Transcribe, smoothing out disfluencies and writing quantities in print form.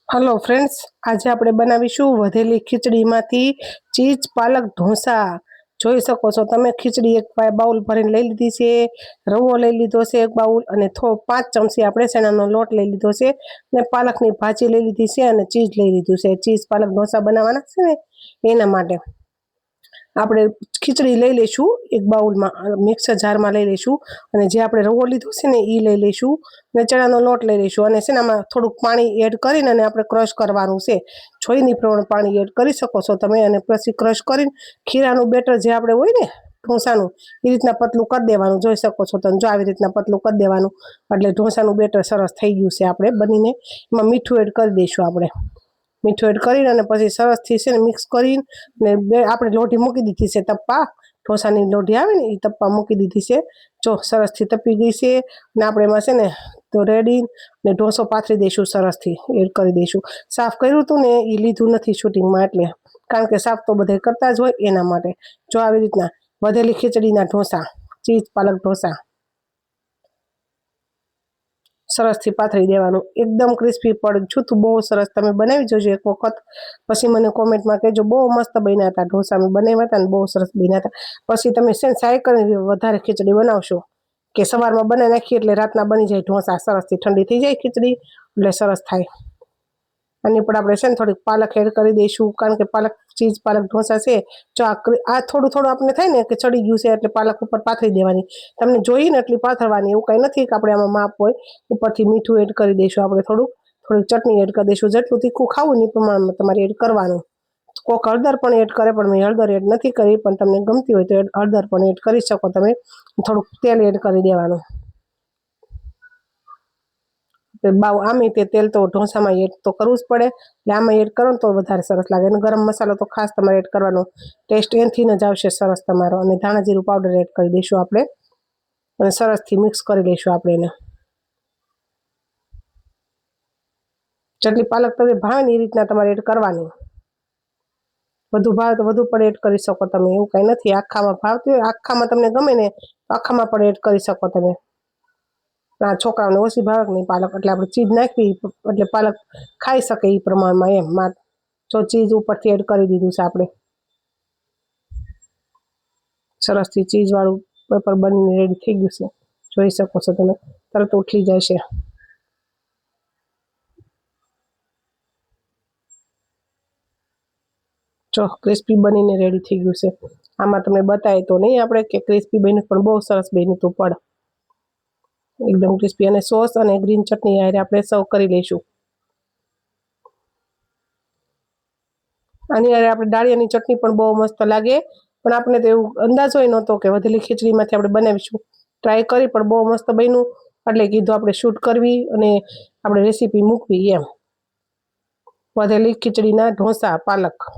Hello friends, आज આપણે બનાવીશું વધેલી ખીચડીમાંથી ચીઝ પાલક ઢોસા। જોઈ શકો છો તમે ખીચડી એક બાઉલ ભરીને લઈ લીધી છે, રવો લઈ લીધો છે એક બાઉલ અને 5 ચમચી આપણે ચણાનો લોટ લઈ લીધો છે અને પાલકની ભાજી લઈ લીધી છે અને ચીઝ લઈ લીધું છે। ચીઝ પાલક ઢોસા બનાવવાના છે ને એના માટે આપણે ખીચડી લઈ લેશું એક બાઉલમાં, મિક્સર જારમાં લઈ લેશું અને જે આપણે રવો લીધો છે ને એ લઈ લેશું અને ચણાનો લોટ લઈ લેશું અને છે ને આમાં થોડુંક પાણી એડ કરીને અને આપણે ક્રશ કરવાનું છે। જોઈની પ્રમાણે પાણી એડ કરી શકો છો તમે અને પછી ક્રશ કરીને ખીરાનું બેટર જે આપણે હોય ને ઢોસાનું એ રીતના પતલું કરી દેવાનું। જોઈ શકો છો તમે, જો આવી રીતના પતલું કરી દેવાનું એટલે ઢોસાનું બેટર સરસ થઈ ગયું છે આપણે બનીને। એમાં મીઠું એડ કરી દઈશું આપણે, મીઠું એડ કરીને અને પછી સરસથી છે ને મિક્સ કરીને આપણે લોઢી મૂકી દીધી છે તપ્પા, ઢોસાની લોઢી આવે ને એ તપ્પા મૂકી દીધી છે। જો સરસથી તપી ગઈ છે અને આપણે એમાં છે ને તો રેડી ને ઢોસો પાથરી દઈશું, સરસથી એડ કરી દઈશું। સાફ કર્યું હતું ને એ લીધું નથી શૂટિંગમાં, એટલે કારણ કે સાફ તો બધે કરતા જ હોય એના માટે। જો આવી રીતના વધેલી ખીચડીના ઢોસા, ચીઝ પાલક ઢોસા સરસથી પાથરી દેવાનું, એકદમ ક્રિસ્પી પડે છૂતું, બહુ સરસ। તમે બનાવી જોજો એક વખત, પછી મને કોમેન્ટમાં કહેજો બહુ મસ્ત બન્યા હતા ઢોસા। મેં બનાવ્યા હતા ને બહુ સરસ બન્યા હતા। પછી તમે ટ્રાય કરીને વધારે ખીચડી બનાવશો કે સવારમાં બનાવી નાખીએ એટલે રાતના બની જાય ઢોસા, સરસથી ઠંડી થઈ જાય ખીચડી એટલે સરસ થાય। આની પણ આપણે છે ને થોડીક પાલક એડ કરી દઈશું, કારણ કે પાલક ચીઝ પાલક ઢોસા છે જો આ થોડું થોડું આપણે થાય ને કે ચડી ગયું છે એટલે પાલક ઉપર પાથરી દેવાની, તમને જોઈએ ને એટલી પાથરવાની, એવું કંઈ નથી કે આપણે આમાં માપ હોય। ઉપરથી મીઠું એડ કરી દઈશું આપણે, થોડીક ચટણી એડ કરી દઈશું, જેટલું તીખું ખાવું ને એ પ્રમાણમાં તમારે એડ કરવાનું। કોક હળદર પણ એડ કરે પણ મેં હળદર એડ નથી કરી, પણ તમને ગમતી હોય તો હળદર પણ એડ કરી શકો તમે। થોડુંક તેલ એડ કરી દેવાનું, આમે તે તેલ તો ઢોસામાં એડ તો કરવું જ પડે એટલે આમાં એડ કરો ને તો વધારે સરસ લાગે। અને ગરમ મસાલો તો ખાસ તમારે એડ કરવાનો, ટેસ્ટ એનથી જ આવશે સરસ તમારો। અને ધાણા જીરું પાવડર એડ કરી દઈશું આપણે અને સરસથી મિક્સ કરી લઈશું આપણે એને। જેટલી પાલક તમે ભાવે ને એ રીતના તમારે એડ કરવાની, વધુ ભાવે તો વધુ પણ એડ કરી શકો તમે, એવું કંઈ નથી। આખામાં ભાવતી હોય, આખામાં તમને ગમે ને તો આખામાં પણ એડ કરી શકો તમે। આ છોકરાઓને ઓછી ભાવે નહીં પાલક, એટલે આપણે ચીઝ નાખવી એટલે પાલક ખાઈ શકે એ પ્રમાણમાં એમ। જો ચીઝ ઉપરથી એડ કરી દીધું છે આપણે, સરસથી ચીઝવાળું પેપર બનીને રેડી થઈ ગયું છે, જોઈ શકો છો તમે, તરત ઉઠી જશે। જો ક્રિસ્પી બનીને રેડી થઈ ગયું છે। આમાં તમને બતાવે તો નહીં આપણે કે ક્રિસ્પી બન્યું, પણ બહુ સરસ બન્યું હતું, પણ એકદમ ક્રિસ્પી। અને સોસ અને ગ્રીન ચટણી હારે આપણે સર્વ કરી લઈશું। આની હારે આપણે દાળિયાની ચટણી પણ બહુ મસ્ત લાગે, પણ આપણે તો એવું અંદાજ હોય નહોતો કે વધેલી ખીચડીમાંથી આપણે બનાવીશું। ટ્રાય કરી પણ બહુ મસ્ત બન્યું, એટલે કીધું આપણે શૂટ કરવી અને આપણે રેસીપી મૂકવી એમ। વધેલી ખીચડીના ઢોસા પાલક।